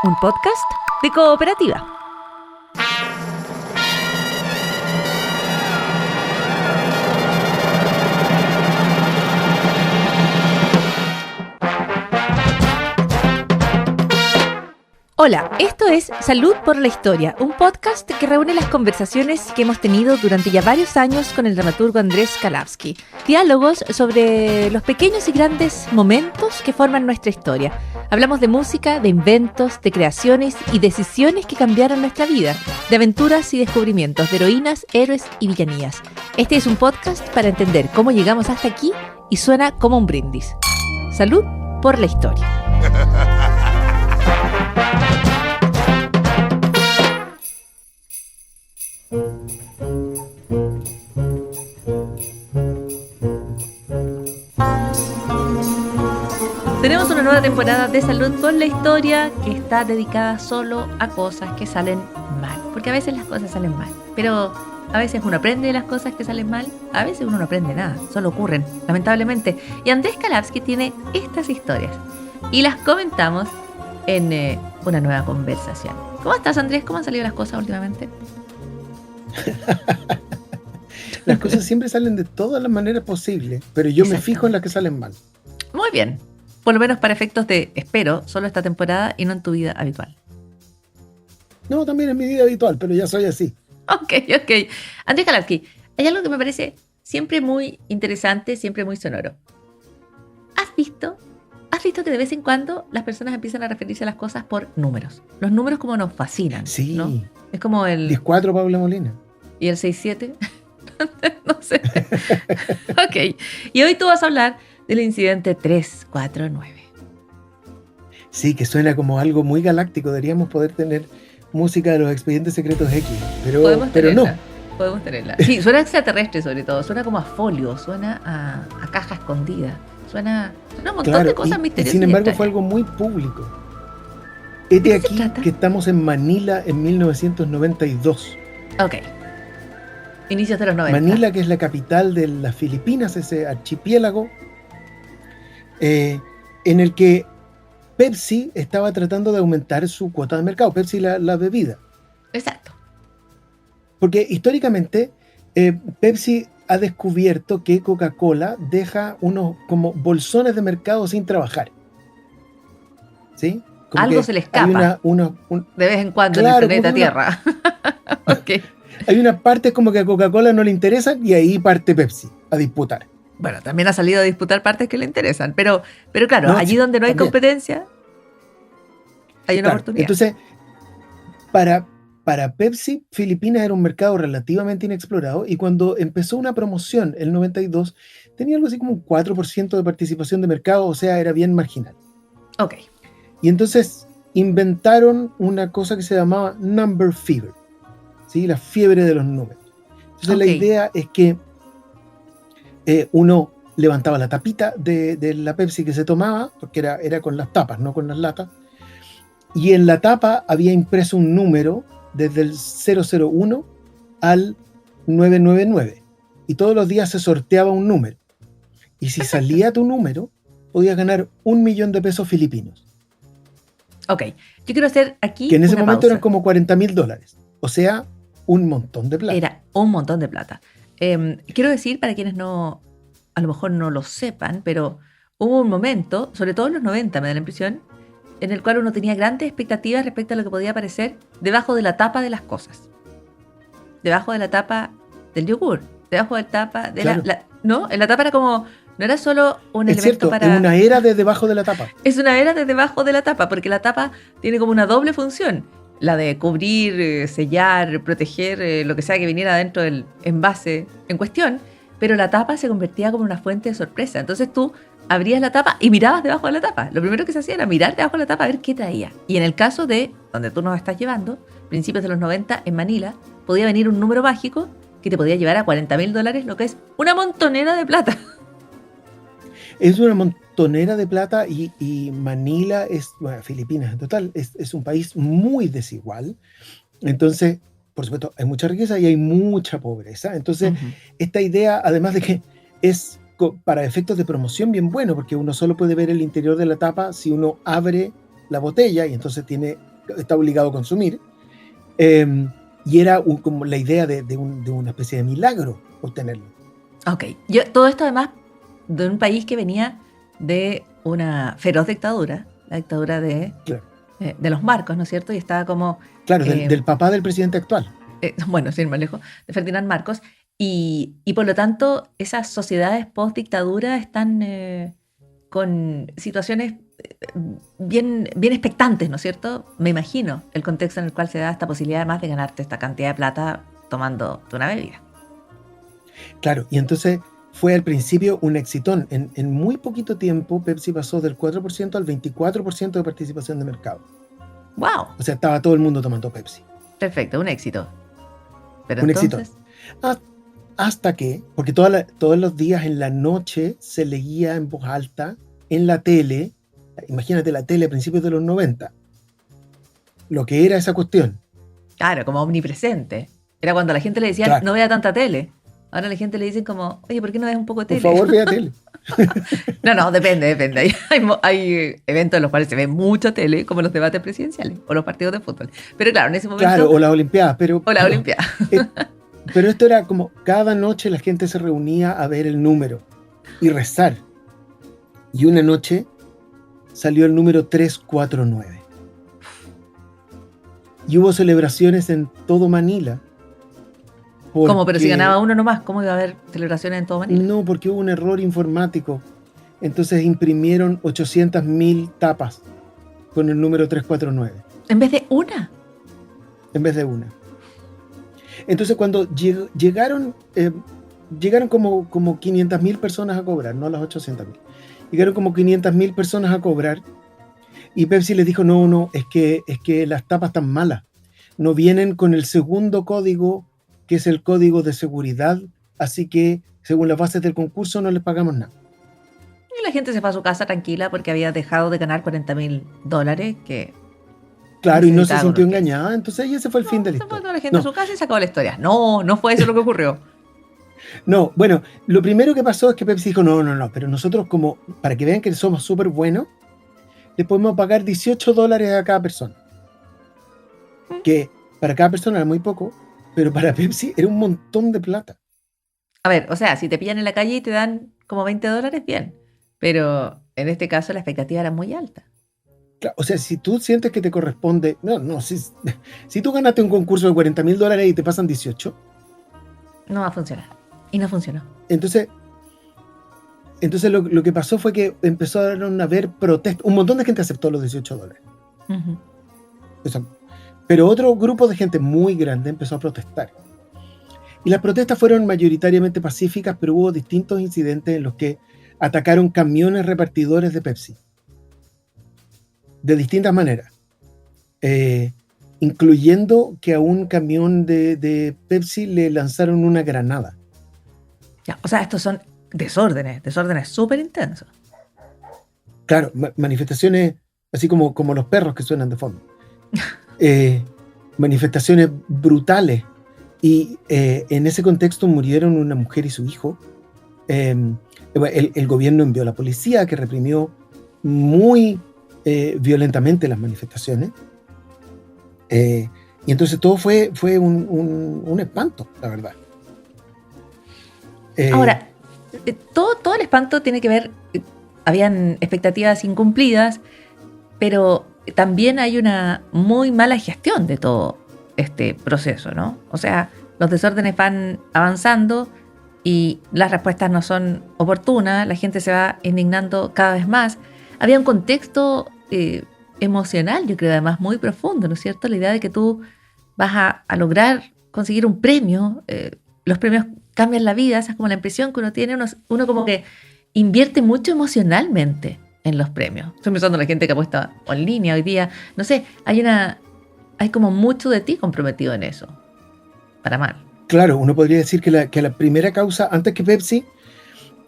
un podcast de Cooperativa. Hola, esto es Salud por la Historia, un podcast que reúne las conversaciones que hemos tenido durante ya varios años con el dramaturgo Andrés Kalawski. Diálogos sobre los pequeños y grandes momentos que forman nuestra historia. Hablamos de música, de inventos, de creaciones y decisiones que cambiaron nuestra vida, de aventuras y descubrimientos, de heroínas, héroes y villanías. Este es un podcast para entender cómo llegamos hasta aquí y suena como un brindis. Salud por la Historia. Tenemos una nueva temporada de Salud por la Historia que está dedicada solo a cosas que salen mal. Porque a veces las cosas salen mal, pero a veces uno aprende de las cosas que salen mal, a veces uno no aprende nada, solo ocurren, lamentablemente. Y Andrés Kalawski tiene estas historias y las comentamos en una nueva conversación. ¿Cómo estás, Andrés? ¿Cómo han salido las cosas últimamente? Las cosas siempre salen de todas las maneras posibles, pero yo me fijo en las que salen mal. Muy bien. Por lo menos para efectos de, espero, solo esta temporada y no en tu vida habitual. No, también en mi vida habitual, pero ya soy así. Ok. Andrés Kalawski, hay algo que me parece siempre muy interesante, siempre muy sonoro. ¿Has visto que de vez en cuando las personas empiezan a referirse a las cosas por números? Los números como nos fascinan, sí, ¿no? Es como el 10-4 Paula Molina. ¿Y el 6-7? No sé. Ok. Y hoy tú vas a hablar del incidente 349. Sí, que suena como algo muy galáctico. Deberíamos poder tener música de los Expedientes Secretos X, pero no. Podemos tenerla. Sí, suena extraterrestre sobre todo. Suena como a folio, suena a caja escondida. Suena un montón de cosas misteriosas. Y sin embargo fue algo muy público. Este aquí que estamos en Manila en 1992. Ok. Inicios de los 90. Manila, que es la capital de las Filipinas, ese archipiélago, en el que Pepsi estaba tratando de aumentar su cuota de mercado. Pepsi, la bebida. Exacto. Porque históricamente Pepsi ha descubierto que Coca-Cola deja unos como bolsones de mercado sin trabajar. ¿Sí? Como algo se le escapa de vez en cuando, claro, en el planeta Tierra. Okay. Hay unas partes como que a Coca-Cola no le interesan y ahí parte Pepsi a disputar. Bueno, también ha salido a disputar partes que le interesan, pero claro, no, allí donde no hay competencia, hay una oportunidad. Entonces, para Pepsi, Filipinas era un mercado relativamente inexplorado y cuando empezó una promoción, el 92, tenía algo así como un 4% de participación de mercado, o sea, era bien marginal. Ok. Y entonces inventaron una cosa que se llamaba Number Fever, ¿sí? La fiebre de los números. Entonces la idea es que uno levantaba la tapita de la Pepsi que se tomaba, porque era con las tapas, no con las latas, y en la tapa había impreso un número desde el 001 al 999, y todos los días se sorteaba un número, y si salía tu número, podías ganar 1 millón de pesos filipinos. Ok, yo quiero hacer aquí que en ese momento pausa. Eran como $40,000, o sea, un montón de plata. Era un montón de plata. Quiero decir, para quienes a lo mejor no lo sepan, pero hubo un momento, sobre todo en los 90, me da la impresión, en el cual uno tenía grandes expectativas respecto a lo que podía aparecer debajo de la tapa de las cosas. Debajo de la tapa del yogur, debajo de la tapa de claro. ¿no? En la tapa era como, no era solo un es elemento cierto, para... Es una era de debajo de la tapa. Es una era de debajo de la tapa, porque la tapa tiene como una doble función. La de cubrir, sellar, proteger lo que sea que viniera dentro del envase en cuestión, pero la tapa se convertía como una fuente de sorpresa. Entonces tú abrías la tapa y mirabas debajo de la tapa. Lo primero que se hacía era mirar debajo de la tapa a ver qué traía. Y en el caso de donde tú nos estás llevando, principios de los 90, en Manila, podía venir un número mágico que te podía llevar a $40,000, lo que es una montonera de plata. Es una montonera de plata y Manila Filipinas en total, es un país muy desigual. Entonces, por supuesto, hay mucha riqueza y hay mucha pobreza. Entonces, esta idea, además de que es para efectos de promoción bien bueno, porque uno solo puede ver el interior de la tapa si uno abre la botella y entonces tiene está obligado a consumir. Y era como la idea de una especie de milagro obtenerlo. Ok, todo esto además de un país que venía de una feroz dictadura, la dictadura Claro. De los Marcos, ¿no es cierto? Y estaba como... Claro, del papá del presidente actual. Bueno, sin más lejos, de Ferdinand Marcos. Y por lo tanto, esas sociedades post-dictadura están con situaciones bien expectantes, ¿no es cierto? Me imagino el contexto en el cual se da esta posibilidad además de ganarte esta cantidad de plata tomándote una bebida. Claro, y entonces fue al principio un exitón. En muy poquito tiempo Pepsi pasó del 4% al 24% de participación de mercado. ¡Wow! O sea, estaba todo el mundo tomando Pepsi. Perfecto, un éxito. Pero un entonces... éxito. Hasta que, porque todos los días en la noche se leía en voz alta en la tele, imagínate la tele a principios de los 90, lo que era esa cuestión. Claro, como omnipresente. Era cuando a la gente le decían, claro, no vea tanta tele. Ahora a la gente le dicen como, oye, ¿por qué no ves un poco de tele? Por favor, vea tele. No, depende. Hay eventos en los cuales se ve mucha tele, como los debates presidenciales o los partidos de fútbol. Pero claro, en ese momento... Claro, o las Olimpiadas. Olimpiadas. Pero esto era como, cada noche la gente se reunía a ver el número y rezar. Y una noche salió el número 349. Y hubo celebraciones en todo Manila. ¿Cómo? Pero si ganaba uno nomás, ¿cómo iba a haber celebraciones en todo Manila? No, porque hubo un error informático. Entonces imprimieron 800.000 tapas con el número 349. ¿En vez de una? En vez de una. Entonces cuando llegaron como 500.000 personas a cobrar, no las 800.000. Llegaron como 500.000 personas a cobrar y Pepsi les dijo, no, es que las tapas están malas. No vienen con el segundo código, que es el código de seguridad, así que según las bases del concurso no les pagamos nada. Y la gente se fue a su casa tranquila porque había dejado de ganar $40,000 que... Claro, y no se sintió engañada, entonces ese fue el fin de la historia. Se fue toda la gente a su casa y se acabó la historia. No fue eso lo que ocurrió. No, bueno, lo primero que pasó es que Pepsi dijo, no, pero nosotros como, para que vean que somos súper buenos, le podemos pagar $18 a cada persona. Que para cada persona era muy poco, pero para Pepsi era un montón de plata. A ver, o sea, si te pillan en la calle y te dan como $20, bien. Pero en este caso la expectativa era muy alta. O sea, si tú sientes que te corresponde... Si tú ganaste un concurso de $40,000 y te pasan 18... No va a funcionar. Y no funcionó. Entonces lo que pasó fue que empezaron a haber protestas. Un montón de gente aceptó los $18. Uh-huh. O sea, pero otro grupo de gente muy grande empezó a protestar. Y las protestas fueron mayoritariamente pacíficas, pero hubo distintos incidentes en los que atacaron camiones repartidores de Pepsi. De distintas maneras. Incluyendo que a un camión de Pepsi le lanzaron una granada. Ya, o sea, estos son desórdenes súper intensos. Claro, manifestaciones así como los perros que suenan de fondo. Manifestaciones brutales. Y en ese contexto murieron una mujer y su hijo. El gobierno envió a la policía que reprimió muy violentamente las manifestaciones. Y entonces todo fue un espanto, la verdad. Ahora, todo el espanto tiene que ver, habían expectativas incumplidas, pero también hay una muy mala gestión de todo este proceso, ¿no? O sea, los desórdenes van avanzando y las respuestas no son oportunas, la gente se va indignando cada vez más. Había un contexto emocional, yo creo, además muy profundo, ¿no es cierto? La idea de que tú vas a lograr conseguir un premio, los premios cambian la vida, esa es como la impresión que uno tiene, uno como que invierte mucho emocionalmente en los premios. Estoy pensando en la gente que apuesta en línea hoy día, no sé, hay como mucho de ti comprometido en eso, para mal. Claro, uno podría decir que la primera causa, antes que Pepsi,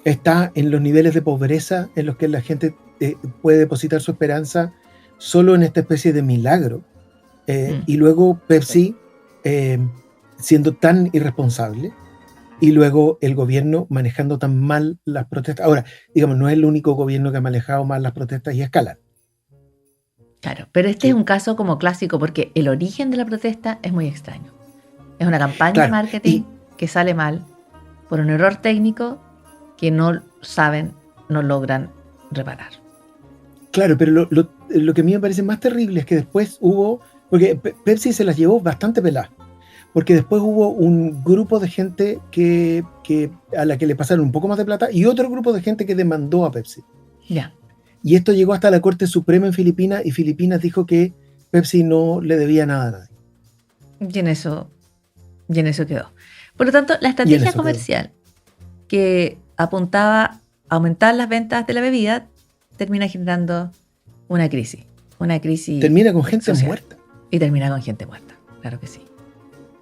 está en los niveles de pobreza en los que la gente puede depositar su esperanza solo en esta especie de milagro. Y luego Pepsi siendo tan irresponsable, y luego el gobierno manejando tan mal las protestas. Ahora, digamos, no es el único gobierno que ha manejado mal las protestas y escalan. Claro, pero este Sí. es un caso como clásico porque el origen de la protesta es muy extraño. Es una campaña de Claro, marketing y que sale mal por un error técnico que no saben, no logran reparar. claro, pero lo que a mí me parece más terrible es que después hubo, porque Pepsi se las llevó bastante peladas, porque después hubo un grupo de gente a la que le pasaron un poco más de plata y otro grupo de gente que demandó a Pepsi. Ya, Y esto llegó hasta la Corte Suprema en Filipinas y Filipinas dijo que Pepsi no le debía nada a nadie. y en eso quedó. Por lo tanto, la Y en estrategia eso quedó. comercial que apuntaba a aumentar las ventas de la bebida termina generando una crisis. Una crisis Termina con gente social. muerta. Y termina con gente muerta, claro que sí.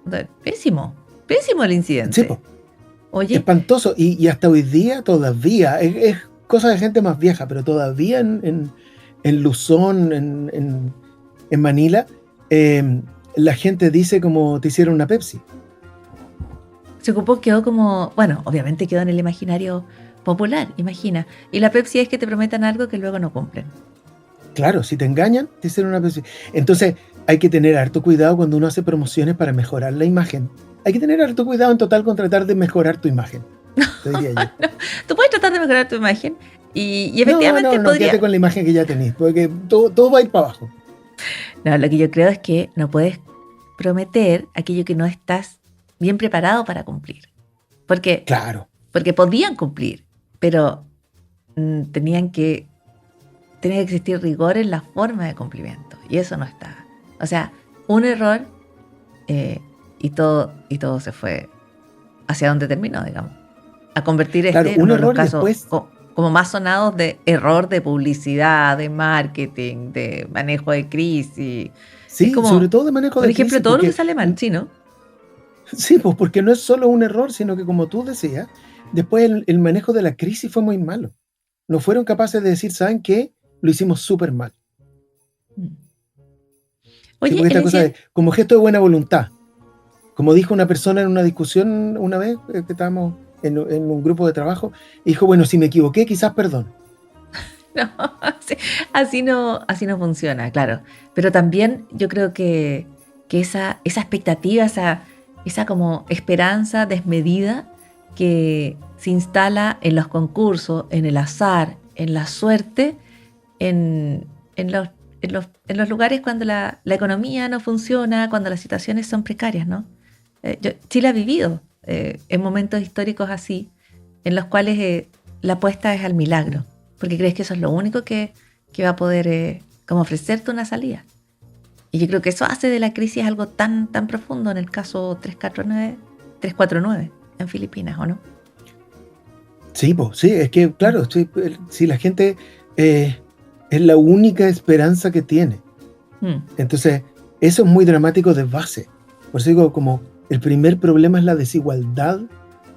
Entonces, pésimo el incidente. Sí, po. Oye, Espantoso. Y hasta hoy día todavía, es cosa de gente más vieja, pero todavía en Luzón, en Manila, la gente dice como te hicieron una Pepsi. se ocupó, quedó como, bueno, obviamente quedó en el imaginario popular, imagina. Y la Pepsi es que te prometan algo que luego no cumplen. Claro, si te engañan, te hicieron una Pepsi. Entonces hay que tener harto cuidado cuando uno hace promociones para mejorar la imagen. Hay que tener harto cuidado en total con tratar de mejorar tu imagen, te diría yo. Tú puedes tratar de mejorar tu imagen y No, efectivamente no, podría... quédate con la imagen que ya tenés, porque todo va a ir para abajo. No, lo que yo creo es que no puedes prometer aquello que no estás bien preparado para cumplir. Porque podían cumplir, pero tenía que existir rigor en la forma de cumplimiento. Y eso no está. O sea, un error y todo se fue hacia donde terminó, digamos. A convertir Claro, en un uno de los error y casos después, como más sonados de error de publicidad, de marketing, de manejo de crisis. Es sí, como sobre todo de manejo un de ejemplo de crisis, todo lo que porque, sale mal, ¿sí, no? sí, pues porque no es solo un error, sino que como tú decías, después el manejo de la crisis fue muy malo. No fueron capaces de decir, ¿saben qué? Lo hicimos súper mal. Mm. Sí, Oye, porque el esta cosa de, incidente... como gesto de buena voluntad, como dijo una persona en una discusión una vez, que estábamos en un grupo de trabajo, y dijo, bueno, si me equivoqué, quizás perdón. No, así no funciona, claro. Pero también yo creo que esa expectativa, esa como esperanza desmedida que se instala en los concursos, en el azar, en la suerte, en los lugares cuando la economía no funciona, cuando las situaciones son precarias, ¿no? Chile ha vivido en momentos históricos así, en los cuales la apuesta es al milagro, porque crees que eso es lo único que va a poder como ofrecerte una salida. Y yo creo que eso hace de la crisis algo tan profundo en el caso 349 en Filipinas, ¿o no? Sí, pues, sí, es que, claro, si la gente es la única esperanza que tiene. Entonces, eso es muy dramático de base. Por eso digo, como el primer problema es la desigualdad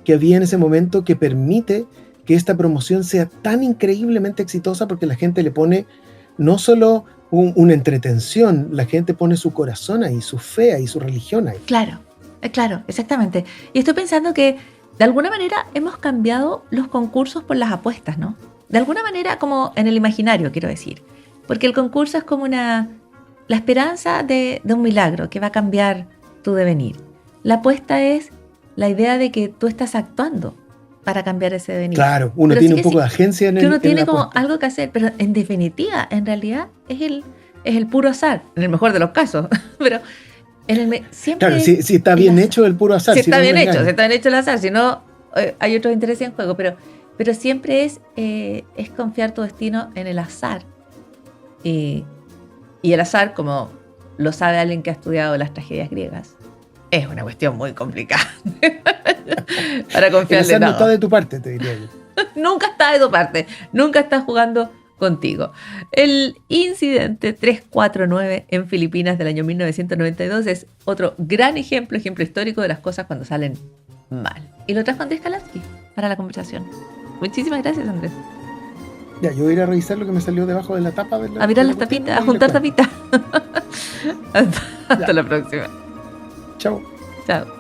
que había en ese momento que permite que esta promoción sea tan increíblemente exitosa porque la gente le pone no solo una entretención, la gente pone su corazón ahí, su fe ahí, su religión ahí. Claro, exactamente. Y estoy pensando que de alguna manera hemos cambiado los concursos por las apuestas, ¿no? De alguna manera como en el imaginario, quiero decir. Porque el concurso es como la esperanza de un milagro que va a cambiar tu devenir. La apuesta es la idea de que tú estás actuando para cambiar ese devenir. Claro, uno pero tiene sí un poco de agencia en que uno en tiene la como apuesta. algo que hacer, pero en definitiva, en realidad, es el puro azar, en el mejor de los casos. Pero siempre Claro, es si está bien azar. hecho el puro azar. Si Si está no, bien no hecho, engaña. si está bien hecho el azar, si no, hay otros intereses en juego, pero siempre es confiar tu destino en el azar. Y el azar, como lo sabe alguien que ha estudiado las tragedias griegas, es una cuestión muy complicada para El confiarle azar no todo. está de tu parte, te diría yo. Nunca está de tu parte, nunca está jugando contigo. El incidente 349 en Filipinas del año 1992 es otro gran ejemplo histórico de las cosas cuando salen mal. Y lo trajo Andrés Kalavsky para la conversación. Muchísimas gracias, Andrés. Ya, yo voy a ir a revisar lo que me salió debajo de la tapa. A mirar las tapitas, a juntar tapitas. Hasta Ya. la próxima. Chao. Chao.